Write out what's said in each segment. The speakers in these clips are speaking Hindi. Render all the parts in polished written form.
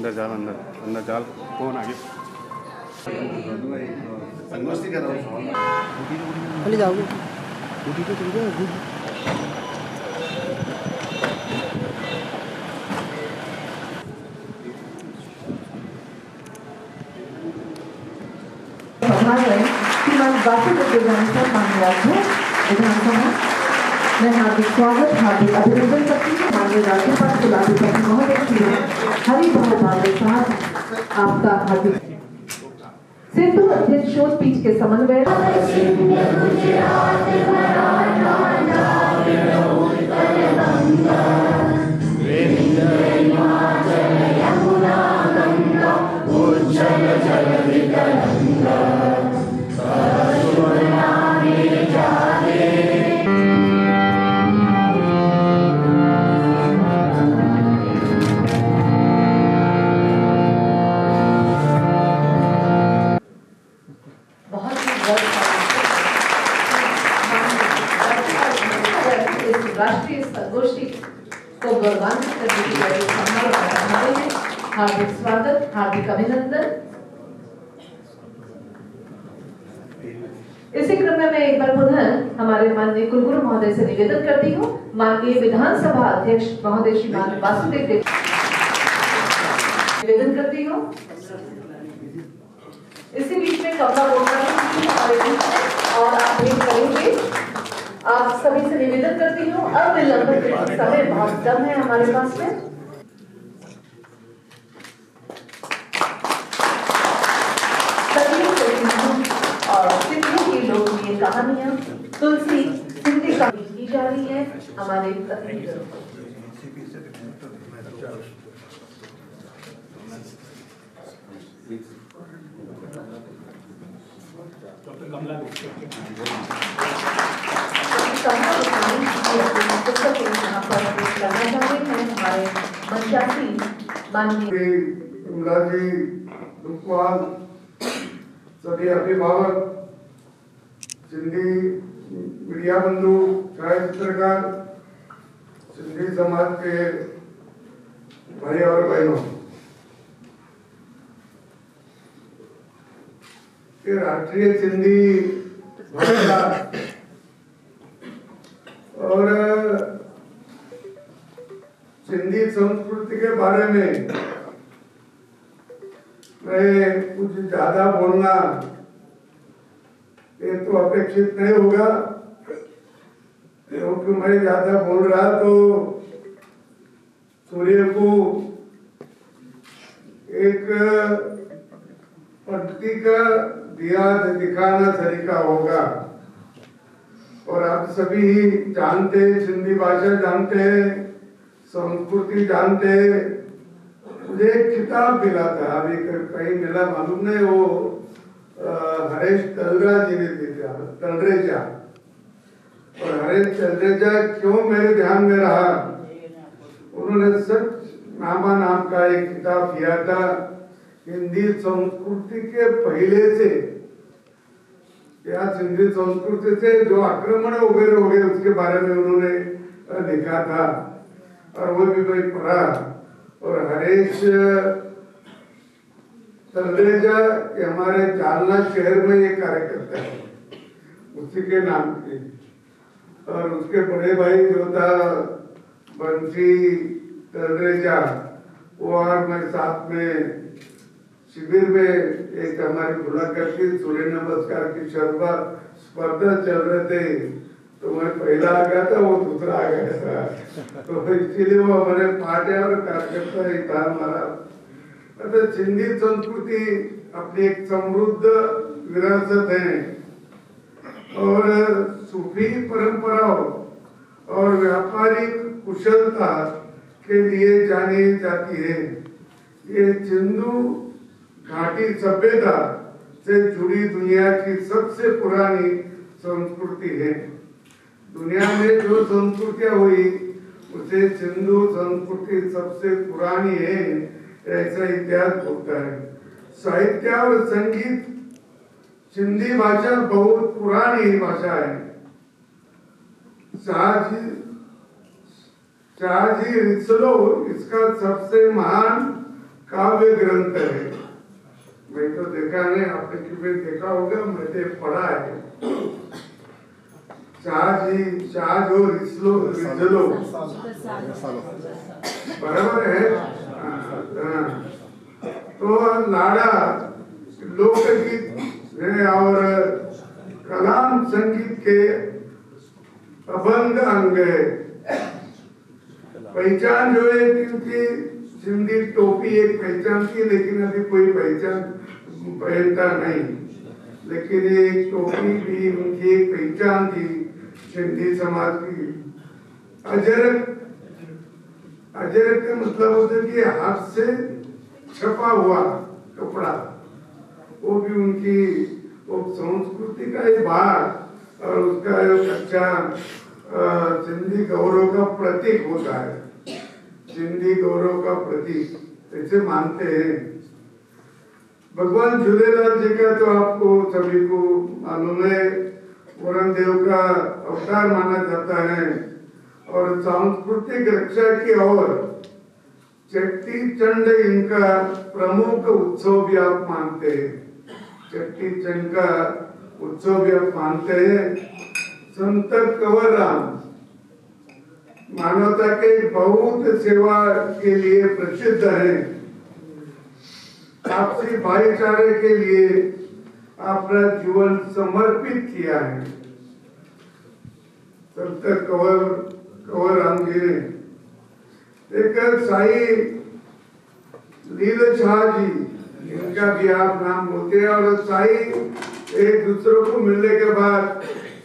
अंदर जाल, अंदर अंदर जाल। कौन आगे संगोष्ठी कर रहा हूँ। चले जाओगे गुडी तो चल जाओ गुडी। श्रीमान वासुदेव विधानसभा मान्यराज्य विधानसभा मैं हार्दिक स्वागत हार्दिक अभिनंदन करती हूँ। माननीय राज्यपाल कुलाधिपति महोदय श्री हरिभाऊ बागड़े साहब आपका हार्दिक सिंधु अध्ययन शोध पीठ के समन्वय राष्ट्रीय संगोष्ठी को गौरवान्वित करने के लिए समारोह में हार्दिक स्वागत हार्दिक अभिनंदन। इसी क्रम में मैं एक बार पुनः हमारे माननीय कुलगुरु महोदय से निवेदन करती हूँ, माननीय विधानसभा अध्यक्ष महोदय श्रीमान वासुदेव देव निवेदन करती हूँ। इसी बीच में कपड़ा और आप भेंट करेंगे। आप सभी से निवेदन करती हूँ, अब विलंबित समय बहुत कम है हमारे पास में। और सिंधी की लोकप्रिय कहानियां तुलसी सिंधी कहानी की जा रही है हमारे सभी अभिभावक, सिंधी मीडिया बंधु, छायाचित्रकार, सिंधी समाज के भाई और बहनों, ये राष्ट्रीय सिंधी भाषा और सिंधी संस्कृति के बारे में मैं कुछ ज्यादा बोलना ये तो अपेक्षित नहीं होगा, क्योंकि मैं ज्यादा बोल रहा तो सूर्य को एक पंक्ति का दिया दिखाना तरीका होगा। और आप सभी जानते हैं, सिंधी भाषा जानते हैं, संस्कृति जानते हैं। मुझे एक किताब मिला था, अभी कहीं मिला मालूम नहीं, वो हरेश तलरा जी ने दी था, तलरेजा। और हरेश तलरेजा क्यों मेरे ध्यान में रहा, उन्होंने सच नामा नाम का एक किताब किया था, हिंदी संस्कृति के पहले से या सिंधी संस्कृति से जो आक्रमण वगैरह हो गए उसके बारे में उन्होंने लिखा था, और वो भी मैं पढ़ा। और हरेश तलरेजा के हमारे जालना शहर में ये कार्यकर्ता है, उसी के नाम के। और उसके बड़े भाई जो था बंसी तलरेजा, वो और मैं साथ में शिविर में एक हमारी मुलाकात की, सूर्य नमस्कार की स्पर्धा चल रहे थे, तो मैं पहला आ गया था, वो दूसरा आ गया था, तो इसीलिए वो हमारे पार्टी और कार्यकर्ता ही था हमारा। मतलब सिंधी संस्कृति अपनी एक समृद्ध विरासत है और सूफी परंपराओं और व्यापारिक कुशलता के लिए जानी जाती है। ये सिंधु घाटी सभ्यता से जुड़ी दुनिया की सबसे पुरानी संस्कृति है। दुनिया में जो संस्कृतियां हुई उसे सिंधु संस्कृति सबसे पुरानी है, ऐसा इतिहास बोलता है। साहित्य और संगीत सिंधी भाषा बहुत पुरानी भाषा है। शाहजी रिसलो इसका सबसे महान काव्य काव्य ग्रंथ है। मैं तो देखा नहीं, आपने किसी देखा होगा, मैंने पढ़ा है। शाह और रिजलो बराबर है। तो लाड़ा लोकगीत है और कलाम संगीत के अभंग अंग है। पहचान जो है क्योंकि सिंधी टोपी एक पहचान थी, लेकिन अभी कोई पहचान पहनता नहीं, लेकिन ये टोपी भी उनकी एक पहचान थी सिंधी समाज की। अजरक का मतलब होता है कि हाथ से छपा हुआ कपड़ा, वो भी उनकी वो संस्कृति का एक भाग और उसका एक अच्छा सिंधी गौरव का प्रतीक होता है। सिंधी गौरव का प्रतीक ऐसे मानते हैं। भगवान झूलेलाल जी का तो आपको सभी को मालूम है, वरुण देव का अवतार माना जाता है और सांस्कृतिक रक्षा की ओर चट्टी चंड इनका प्रमुख उत्सव भी आप मानते हैं। चट्टी चंड का उत्सव भी आप मानते हैं। संत कंवर राम मानवता के बहुत सेवा के लिए प्रसिद्ध है। आपसी भाईचारे के लिए अपना जीवन समर्पित किया है। संत कंवर राम जी ने एक साई लीला शाह जी, इनका भी आप नाम बोलते हैं, और साई एक दूसरे को मिलने के बाद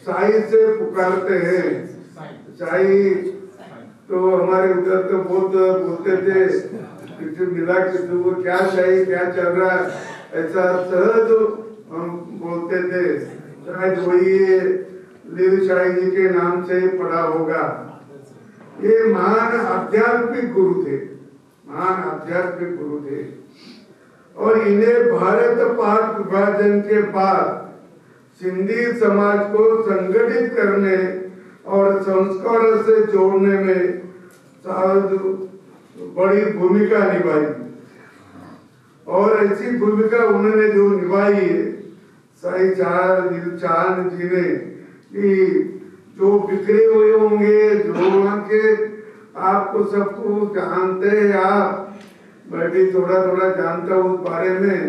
साई से पुकारते हैं। साई तो हमारे उधर तो बहुत बोलते थे, किसी मिला किसी को क्या साई क्या चल रहा है, ऐसा सहज हम बोलते थे। शायद वही लीला शाह जी के नाम से पड़ा होगा। ये महान आध्यात्मिक गुरु थे, महान आध्यात्मिक गुरु थे, और इन्हें भारत पाक विभाजन के बाद सिंधी समाज को संगठित करने और संस्कारों से जोड़ने में बड़ी भूमिका निभाई। और ऐसी भूमिका उन्होंने जो निभाई है साई चांद जी ने, कि जो बिखरे हुए होंगे, जो वहाँ के आपको सबको जानते हैं आप, मैं भी थोड़ा थोड़ा जानता हूँ उस बारे में,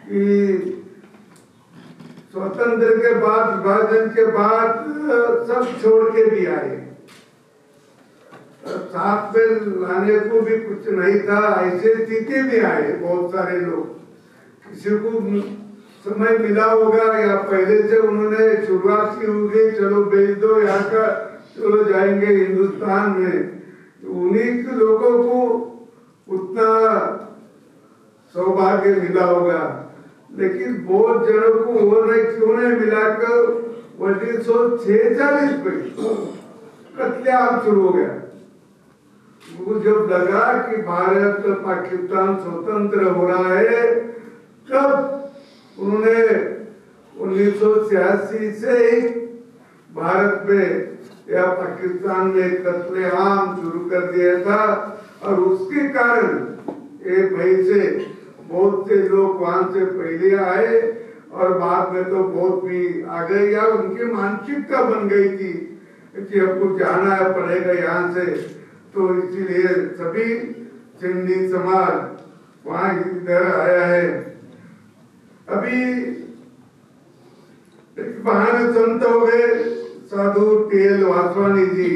कि स्वतंत्र के बाद विभाजन के बाद सब छोड़ के भी आए, साथ में लाने को भी कुछ नहीं था, ऐसे स्थिति में आए बहुत सारे लोग। किसी को समय मिला होगा या पहले से उन्होंने शुरुआत की होगी, चलो भेज दो यहाँ का, चलो जाएंगे हिंदुस्तान में। उन्हीं के लोगों को उतना सौभाग्य मिला होगा, लेकिन बहुत जनों को वो क्यों नहीं मिलाकर 1946 में कत्लेआम शुरू हो गया। वो जब लगा कि भारत पाकिस्तान स्वतंत्र हो रहा है, तब उन्होंने 1986 से ही भारत में या पाकिस्तान में कत्लेआम शुरू कर दिया था, और उसके कारण एक भय से बहुत से लोग वहां से पहले आए और बाद में तो बहुत भी आ गए, या उनकी मानसिकता बन गई थी कि हमको जाना पड़ेगा यहाँ से। तो इसीलिए सभी सिंधी समाज वहां इधर आया है। अभी महान संत हो गए साधु TL वासवानी जी।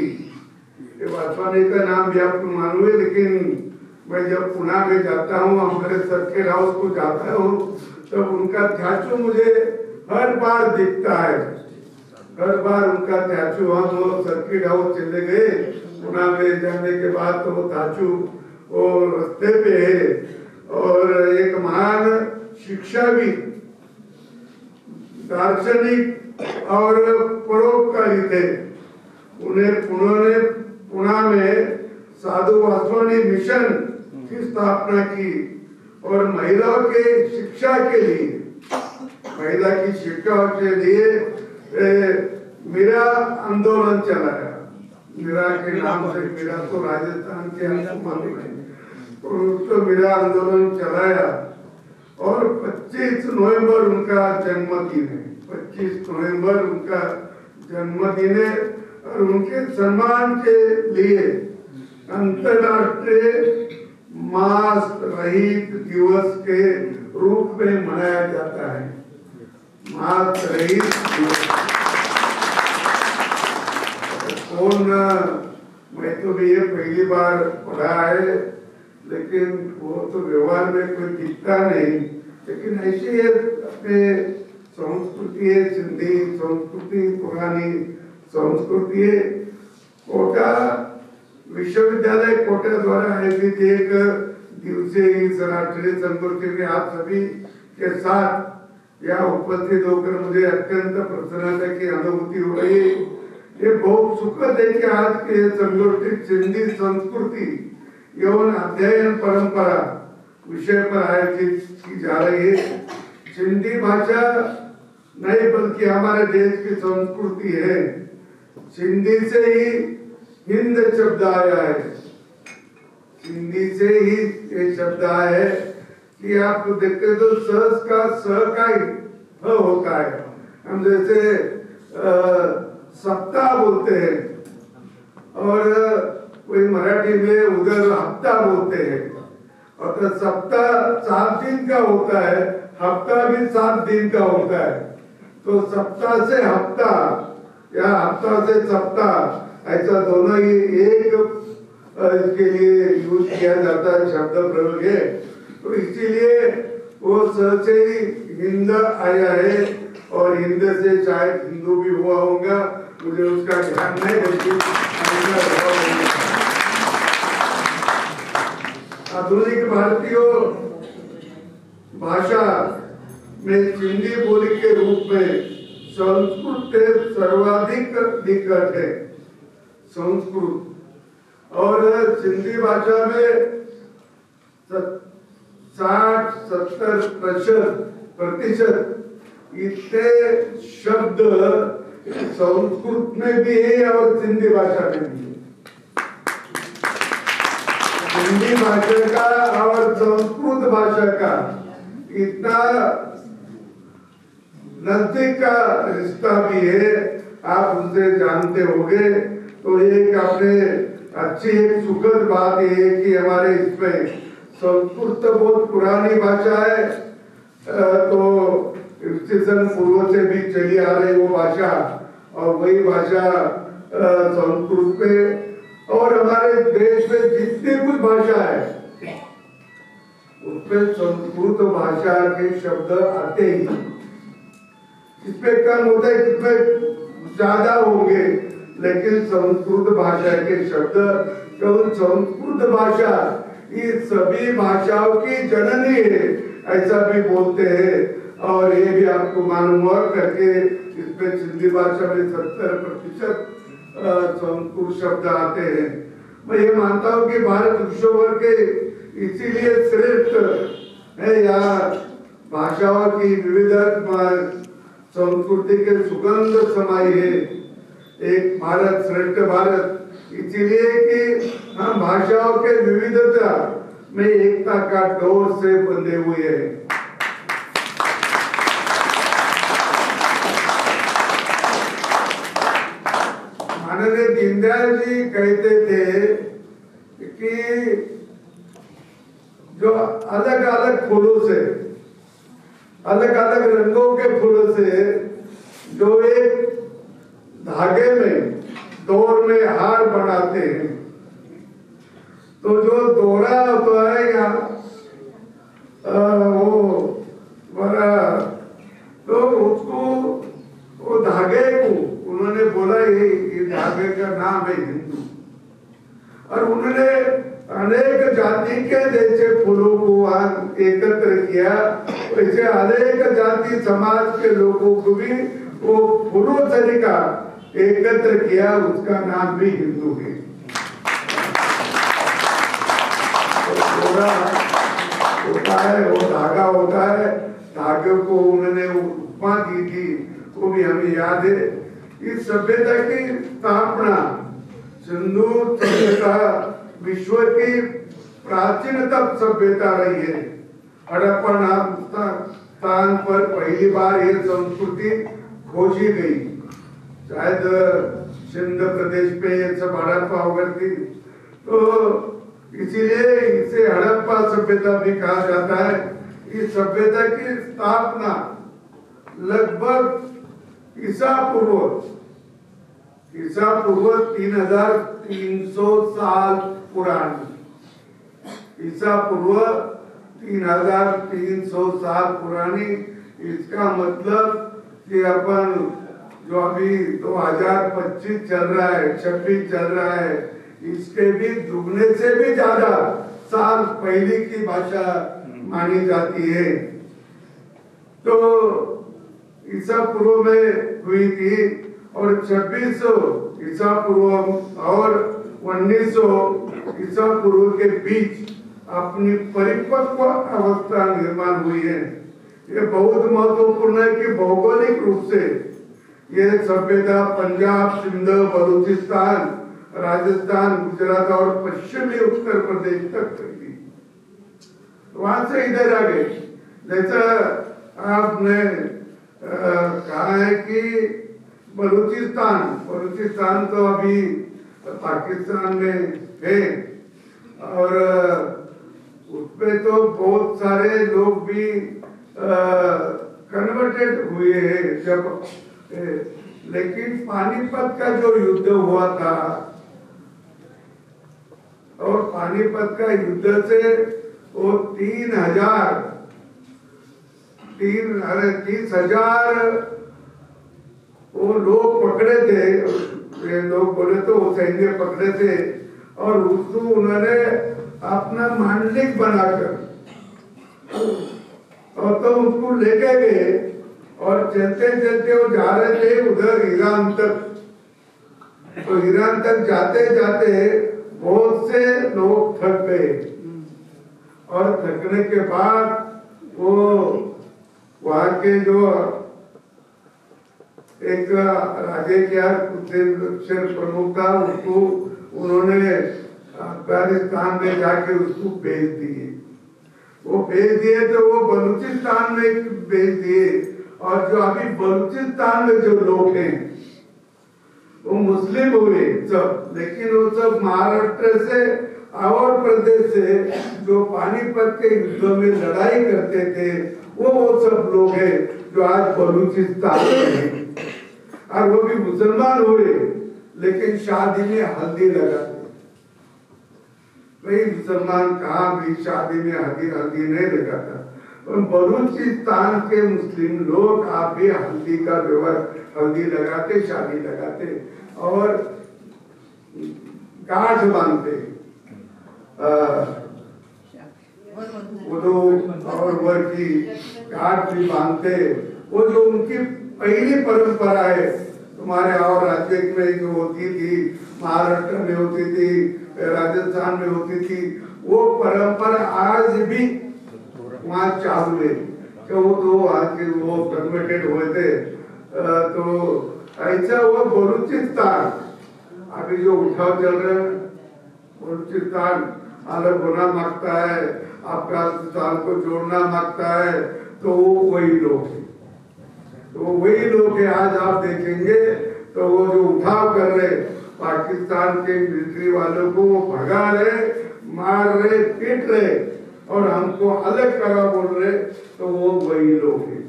ये वासवानी का नाम भी आपको मालूम है, लेकिन मैं जब पुणे में जाता हूँ, हमारे सर्किट हाउस को जाता हूँ, तो उनका ध्याचू मुझे हर बार दिखता है। हर बार उनका ध्याचू, हम वो सर्किट हाउस चले गए पुणे में जाने के बाद, तो वो ध्याचू वो रास्ते पे है। और एक महान शिक्षाविद, दार्शनिक और परोपकारी थे। उन्होंने पुणे में साधु वासवानी मिशन की स्थापना की और महिलाओं के शिक्षा के लिए, महिला की शिक्षा के लिए मीरा आंदोलन चलाया। मीरा के नाम से, मीरा तो राजस्थान के आपको मालूम है, तो मेरा आंदोलन चलाया और 25 नवंबर उनका जन्मदिन है। 25 नवंबर उनका जन्मदिन है और उनके सम्मान के लिए अंतर्राष्ट्रीय मास्क रहित दिवस के रूप में मनाया जाता है। मास्क रहित दिवस कौन, मैं तो भी ये पहली बार पढ़ा है, लेकिन वो तो व्यवहार में कोई दिखता नहीं, लेकिन ऐसी अपने संस्कृति है, सिंधी संस्कृति, पुरानी संस्कृति है। कोटा विश्वविद्यालय कोटा द्वारा आयोजित एक दिवसीय इस राष्ट्रीय संगोष्ठी में आप सभी के साथ यहाँ उपस्थित होकर मुझे अत्यंत प्रसन्नता की अनुभूति हो रही है। ये बहुत सुखद है कि आज के संगोष्ठी सिंधी संस्कृति एवं अध्ययन परंपरा विषय पर आयोजित की जा रही है। सिंधी भाषा नहीं बल्कि हमारे देश की संस्कृति है। सिंधी से ही हिंद शब्द आया है। हिंदी से ही ये शब्द आया है कि आप देखते तो सहस का स का ही होता है। हम जैसे सप्ताह बोलते हैं और कोई मराठी में उधर हफ्ता बोलते हैं, और तो सप्ताह 7 दिन का होता है, हफ्ता भी 7 दिन का होता है। तो सप्ताह से हफ्ता या हफ्ता से सप्ताह, ऐसा दोनों ही एक इसके लिए यूज किया जाता है, शब्द प्रयोग है। तो इसीलिए वो स से ही हिंद आया है और हिंद से शायद हिंदू भी हुआ होगा, मुझे उसका ध्यान नहीं, लेकिन आधुनिक भारतीय भाषा में सिंधी बोली के रूप में संस्कृत से सर्वाधिक निकट है। संस्कृत और सिंधी भाषा में 60-70% इतने शब्द संस्कृत में भी है और सिंधी भाषा में भी है। हिंदी भाषा का और संस्कृत भाषा का इतना नजदीक का रिश्ता भी है, आप उनसे जानते होंगे। तो एक आपने अच्छी एक सुखद बात है कि हमारे इसमें संस्कृत तो बहुत पुरानी भाषा है, तो स्टेशन पूर्व से भी चली आ रही वो भाषा, और वही भाषा संस्कृत पे, और हमारे देश में जितनी कुछ भाषा है उसमें संस्कृत भाषा के शब्द आते ही, इसमें कम होता है, किसमें ज्यादा होंगे, लेकिन संस्कृत भाषा के शब्द, केवल संस्कृत भाषा ये सभी भाषाओं की जननी है, ऐसा भी बोलते हैं। और ये भी आपको मालूम हुआ करके, इसमें सिंधी भाषा में 70% संस्कृत शब्द आते हैं। मैं ये मानता हूँ कि भारत विश्व भर के इसीलिए श्रेष्ठ है, यहाँ भाषाओं की विविधता संस्कृति के सुगंध समाई है। एक भारत श्रेष्ठ भारत, इसीलिए कि हम भाषाओं के विविधता में एकता का डोर से बंधे हुए हैं। माननीय दीनदयाल जी कहते थे कि जो अलग अलग फूलों से, अलग अलग रंगों के फूलों से जो एक धागे में डोर में हार बनाते हैं, तो जो दोरा होता है या वो बड़ा, तो उसको वो धागे को उन्होंने बोला ये धागे का नाम है हिंदू, और उन्होंने अनेक जाति के जैसे फूलों को एकत्र किया, वैसे अनेक जाति समाज के लोगों को भी वो फूलों से एकत्र किया, उसका नाम भी हिंदू है। होता है, वो धागा होता है, धागे को उन्होंने उपमा दी थी, वो भी हमें याद है। इस सभ्यता की स्थापना सिंधु सभ्यता विश्व की प्राचीनतम सभ्यता रही है। हड़प्पा नाम स्थान पर पहली बार ये संस्कृति खोजी गई। शायद सिंध प्रदेश पे ये सब हड़प्पा हो गई थी, तो इसीलिए इसे हड़प्पा सभ्यता भी कहा जाता है। इस सभ्यता की स्थापना लगभग ईसा पूर्व 3300 साल पुरानी, ईसा पूर्व 3300 साल पुरानी। इसका मतलब कि अपन जो अभी 2025 चल रहा है, 26 चल रहा है, इसके भी दुगने से भी ज्यादा साल पहले की भाषा मानी जाती है। तो ईसा पूर्व में हुई थी और 2600 ईसा पूर्व और 1900 ईसा पूर्व के बीच अपनी परिपक्व अवस्था निर्माण हुई है। ये बहुत महत्वपूर्ण है कि भौगोलिक रूप से ये सभ्यता पंजाब, सिंध, बलूचिस्तान, राजस्थान, गुजरात और पश्चिमी उत्तर प्रदेश तक चली, वहां से इधर आ गए। जैसा आपने कहा है कि बलूचिस्तान तो अभी पाकिस्तान में है और उसपे तो बहुत सारे लोग भी कन्वर्टेड हुए हैं जब, लेकिन पानीपत का जो युद्ध हुआ था और पानीपत का युद्ध से वो 30,000 वो लोग पकड़े थे। ये लोग बोले तो वो सैन्य पकड़े थे और उसको उन्होंने अपना मांडलिक बनाकर और तो उसको लेके गए और चलते चलते वो जा रहे थे उधर ईरान तक। तो ईरान तक जाते जाते बहुत से लोग थक गए और थकने के बाद वो वहां के जो एक राजे क्या प्रमुख था, उसको उन्होंने अफगानिस्तान में जाके उसको भेज दिए। वो भेज दिए तो वो बलूचिस्तान में भेज दिए और जो अभी बलूचिस्तान में जो लोग हैं वो मुस्लिम हुए सब, लेकिन वो सब महाराष्ट्र से और प्रदेश से जो पानीपत के युद्ध में लड़ाई करते थे वो सब लोग हैं जो आज बलूचिस्तान में हैं। और वो भी मुसलमान हुए लेकिन शादी में हल्दी लगाते। वही मुसलमान कहाँ भी शादी में हल्दी नहीं लगाता। बलूचिस्तान के मुस्लिम लोग आप भी हल्दी का व्यवहार, हल्दी लगाते, शादी लगाते और गांठ बांधते, और वर की गांठ भी बांधते। वो जो उनकी पहली परंपरा है, तुम्हारे और राज्य में जो होती थी, महाराष्ट्र में होती थी, राजस्थान में होती थी, वो परंपरा आज भी वहाँ चालू है। तो वो आज वो कन्वर्टेड हुए थे। तो ऐसा वो बलूचिस्तान अभी जो उठाव चल रहा है, बलूचिस्तान अलग होना मांगता है, अफगानिस्तान को जोड़ना मांगता है, तो वो वही लोग है। तो वही लोग है आज आप देखेंगे तो वो जो उठाव कर रहे पाकिस्तान के मिलिट्री वालों को वो भगा रहे, मार रहे, पीट रहे और हमको अलग करा बोल रहे, तो वो वही लोग हैं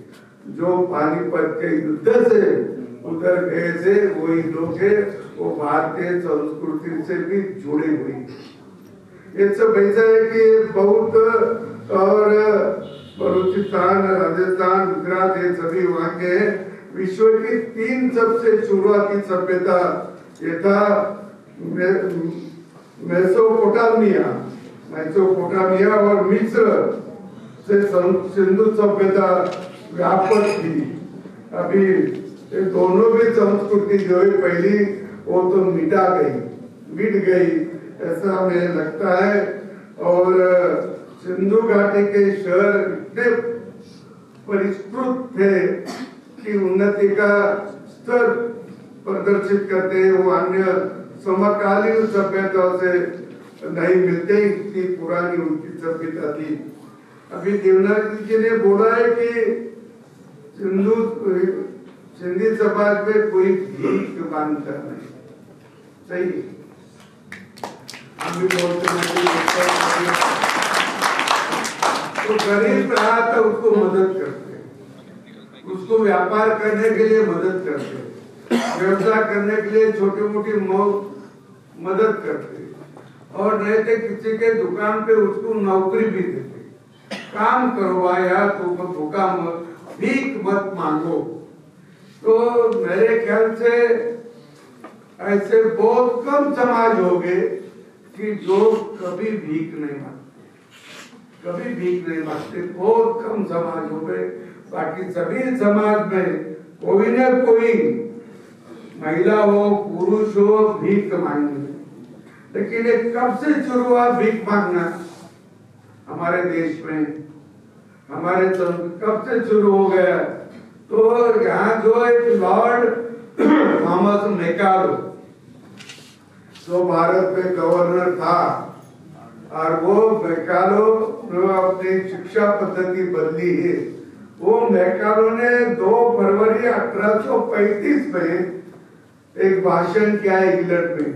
जो पानीपत के युद्ध से उधर गए थे। वही लोग है, वो भारतीय संस्कृति से भी जुड़े हुए। ये सब ऐसा है कि बहुत और बलूचिस्तान, राजस्थान, गुजरात ये सभी वहाँ के विश्व की 3 सबसे शुरुआती सभ्यता ये था मेसोपोटामिया और मिस्र से सिंधु सभ्यता व्यापक थी। अभी ये दोनों भी संस्कृति जो है पहली वो तो मिट गई ऐसा मुझे लगता है। और सिंधु घाटी के शहर इतने परिष्कृत थे कि उन्नति का स्तर प्रदर्शित करते हैं, वो अन्य समकालीन सभ्यताओं से नहीं मिलते, इतनी पुरानी उनकी सभ्यता थी। अभी देवनाथ जी ने बोला है कि सिंधी समाज में कोई भीख मांगता नहीं, सही है। हम भी बोलते हैं तो गरीब रहा तो उसको मदद करते, उसको व्यापार करने के लिए मदद करते, व्यवसाय करने के लिए छोटी मोटी मदद करते, और नहीं तो किसी के दुकान पे उसको नौकरी भी देते, काम करवाया तो भूखा भीख मत मांगो। तो मेरे ख्याल से ऐसे बहुत कम समाज हो गए कि जो कभी भीख नहीं मांगते, कभी भीख नहीं मांगते, बहुत कम समाज हो गए। बाकी सभी समाज में कोई न कोई महिला हो पुरुष हो भीख मांगने, लेकिन ये कब से शुरू हुआ भीख मांगना हमारे देश में, हमारे कब से शुरू हो गया? तो यहाँ जो एक लॉर्ड थॉमस मैकालो जो भारत में गवर्नर था, और वो मैकालो जो अपनी शिक्षा पद्धति बदली है, वो मैकालो ने 2 फरवरी 1835 में एक भाषण किया इंग्लैंड में,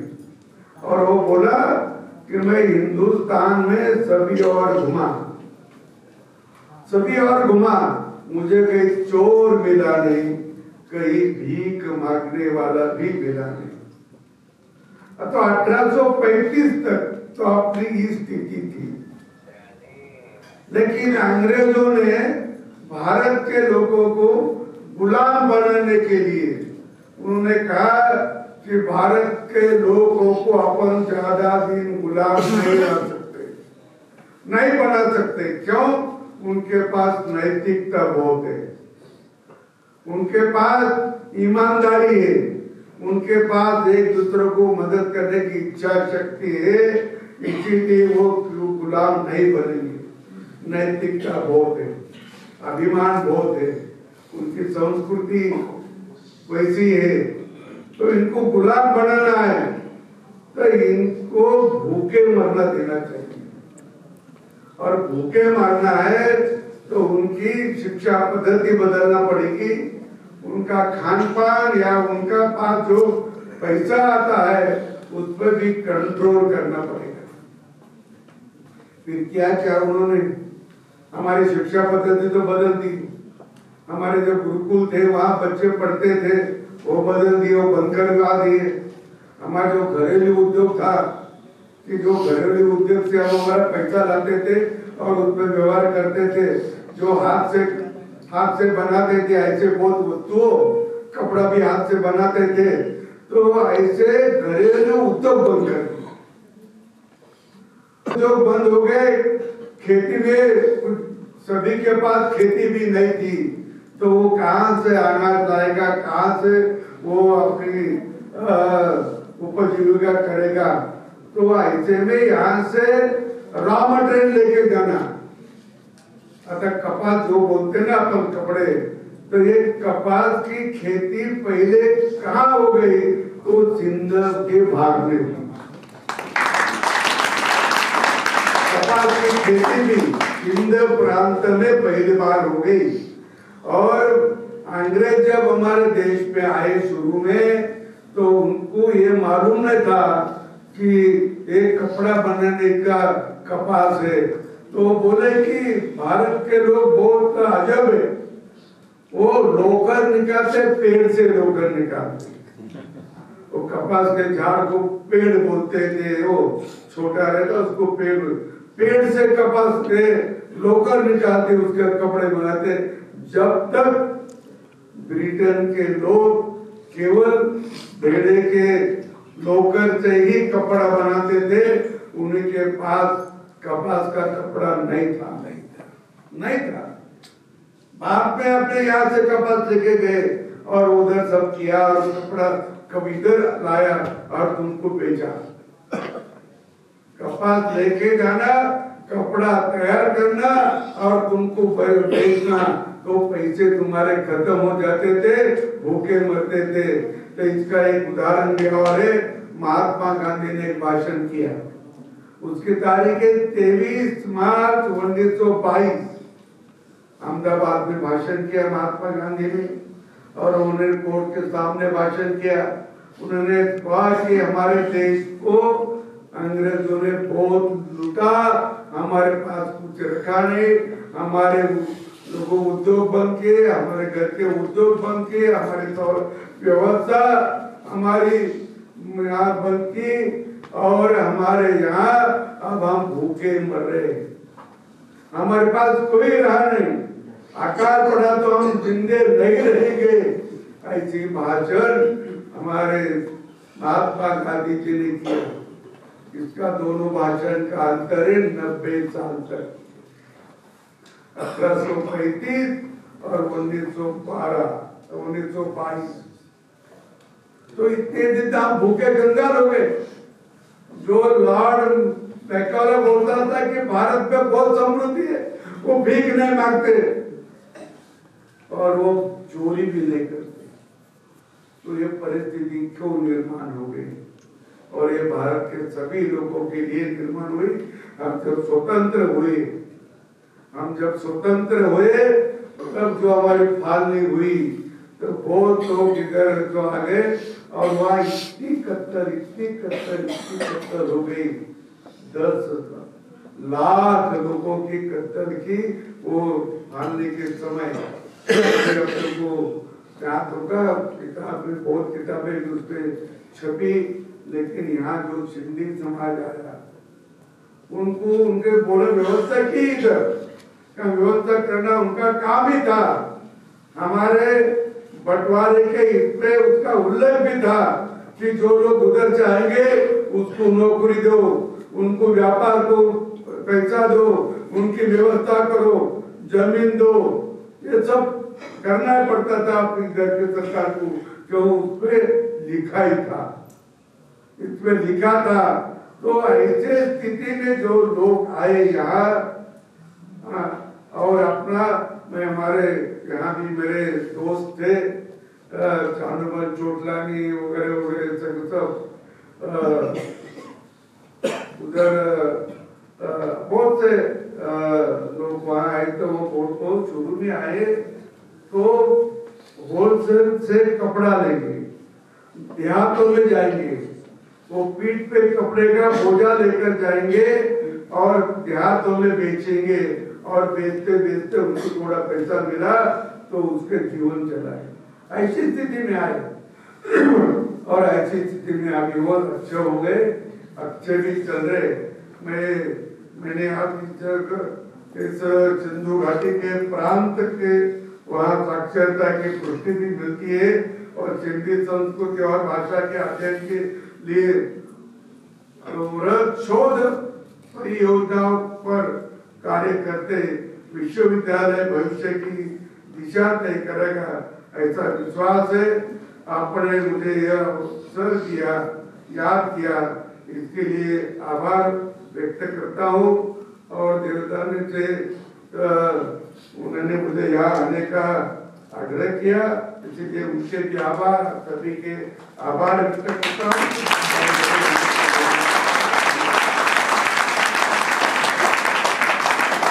और वो बोला कि मैं हिंदुस्तान में सभी और घुमा, सभी और घुमा, मुझे कहीं चोर मिला नहीं, कहीं भीख मांगने वाला भी मिला नहीं। तो 1835 तक तो अपनी स्थिति थी, लेकिन अंग्रेजों ने भारत के लोगों को गुलाम बनाने के लिए उन्होंने कहा कि भारत के लोगों को अपन ज्यादा दिन गुलाम नहीं बना सकते, नहीं बना सकते। क्यों? उनके पास नैतिकता बहुत है, उनके पास ईमानदारी है, उनके पास एक दूसरे को मदद करने की इच्छा शक्ति है, इसीलिए वो गुलाम नहीं बनेंगे। नैतिकता बहुत है, अभिमान बहुत है, उनकी संस्कृति वैसी है। तो इनको गुलाम बनाना है तो इनको भूखे मरना देना चाहिए, और भूखे मारना है तो उनकी शिक्षा पद्धति बदलना पड़ेगी, उनका खान पान या उनका पास जो पैसा आता है उस पर भी कंट्रोल करना पड़ेगा। फिर क्या किया उन्होंने? हमारी शिक्षा पद्धति तो बदल दी, हमारे जो गुरुकुल थे वहां बच्चे पढ़ते थे वो बदल दिए, वो बंद करवा दिए। हमारा जो घरेलू उद्योग था कि जो घरेलू उद्योग से हम हमारा पैसा लाते थे और उसमें व्यवहार करते थे, जो हाथ से बनाते थे ऐसे बहुत वस्तुओं, कपड़ा भी हाथ से बनाते थे, तो ऐसे घरेलू उद्योग बंद कर दिए, उद्योग बंद हो गए। खेती में सभी के पास खेती भी नहीं थी, तो वो कहाँ से अनाज लाएगा, कहाँ से वो अपनी उपजीविका करेगा? तो ऐसे में यहाँ से रॉ मटेरियल लेके जाना, अतः कपास जो बोलते ना अपन कपड़े, तो ये कपास की खेती पहले कहाँ हो गई? तो सिंध के भाग में हुई। कपास की खेती भी सिंध प्रांत में पहली बार हो गई। और अंग्रेज जब हमारे देश में आए शुरू में, तो उनको ये मालूम नहीं था कि एक कपड़ा बनाने का कपास है, तो बोले कि भारत के लोग बहुत अजब है, वो लोकर निकालते, पेड़ से लोकर निकालते, वो कपास के झाड़ को पेड़ बोलते थे, वो छोटा रहता उसको पेड़ से कपास के लोकर निकालते, उसके कपड़े बनाते। जब तक ब्रिटेन के लोग केवल भेड़े के लोकर से ही कपड़ा बनाते थे, उनके पास कपास का कपड़ा नहीं था। बाद में अपने यहाँ से कपास लेके गए और उधर सब किया, और कपड़ा कब इधर लाया और तुमको बेचा। कपास लेके जाना, कपड़ा तैयार करना और तुमको बेचना, तो पैसे तुम्हारे खत्म हो जाते थे, भूखे मरते थे। तो इसका एक उदाहरण दिया और महात्मा गांधी ने एक भाषण किया, उसकी तारीख है 23 मार्च 1922। अहमदाबाद में भाषण किया महात्मा गांधी ने और उन्होंने कोर्ट के सामने भाषण किया। उन्होंने कहा कि हमारे देश को अंग्रेजों ने बहुत लूटा, हमारे पास कुछ रखा नहीं, हमारे लोगों उद्योग बंद किए, हमारे घर के उद्योग बंद किए, हमारी व्यवस्था हमारी यहाँ बंद की और हमारे यहाँ अब हम भूखे मर रहे, हमारे पास कोई रहा नहीं, अकाल पड़ा तो हम जिंदे नहीं रहेंगे। ऐसी भाषण हमारे महात्मा गांधी जी ने किया। इसका दोनों भाषण का अंतर है 90 साल तक, 1835 और 1922। तो इतने दिन आप भूखे कंगाल हो गए। जो लॉर्ड मैकाले बोलता था कि भारत में बहुत समृद्धि है, वो भीख नहीं मांगते और वो चोरी भी नहीं करते। तो ये परिस्थिति क्यों निर्माण हो गई और ये भारत के सभी लोगों के लिए निर्माण हुई। हम जब स्वतंत्र हुए तब जो हमारी फालनी हुई तो बहुत लोग इधर जो आ गए और वहाँ इतनी कत्तल हो गई। 10 लाख लोगों की कत्ल की वो फालनी के समय। याद होगा किताब में, बहुत किताबें उस पे छपी, लेकिन यहाँ जो सिंधी समाज आया उनको उनके बोले व्यवस्था की, इधर का व्यवस्था करना उनका काम ही था। हमारे बंटवारे के इसमें उसका उल्लेख भी था कि जो लोग उधर जाएंगे उसको नौकरी दो, उनको व्यापार को पैसा दो, उनकी व्यवस्था करो, जमीन दो, ये सब करना पड़ता था अपनी घर के सरकार को, जो उसमें लिखा ही था, इसमें लिखा था। तो ऐसे स्थिति में जो लोग आए यहाँ और अपना, मैं हमारे यहाँ भी मेरे दोस्त थे चानुमल चोटलानी वगैरह वगैरह सब उधर बहुत से लोग वहाँ आए। तो वो कोर्ट को शुरू में आए तो होलसेल से कपड़ा लेंगे, देहातों में जाएंगे, वो पीठ पे कपड़े का बोझा लेकर जाएंगे और देहातों में बेचेंगे और बेचते बेचते उनको थोड़ा पैसा मिला तो उसके जीवन चलाए। ऐसी स्थिति में आए और ऐसी स्थिति में आगे वो अच्छे हो गए, अच्छे भी चल रहे। मैंने आप इस सिंधु घाटी के प्रांत के वहाँ साक्षरता की पुष्टि भी मिलती है और सिंधी संस्कृति और भाषा के अध्ययन के लिए शोध परियोजनाओं पर कार्य करते विश्वविद्यालय भविष्य की दिशा तय करेगा, ऐसा विश्वास है। आपने मुझे यह अवसर दिया, याद किया, इसके लिए आभार व्यक्त करता हूँ। और देवदानी से उन्होंने मुझे यहाँ आने का आग्रह किया, इसलिए उनके भी आभार, सभी के आभार व्यक्त करता हूँ।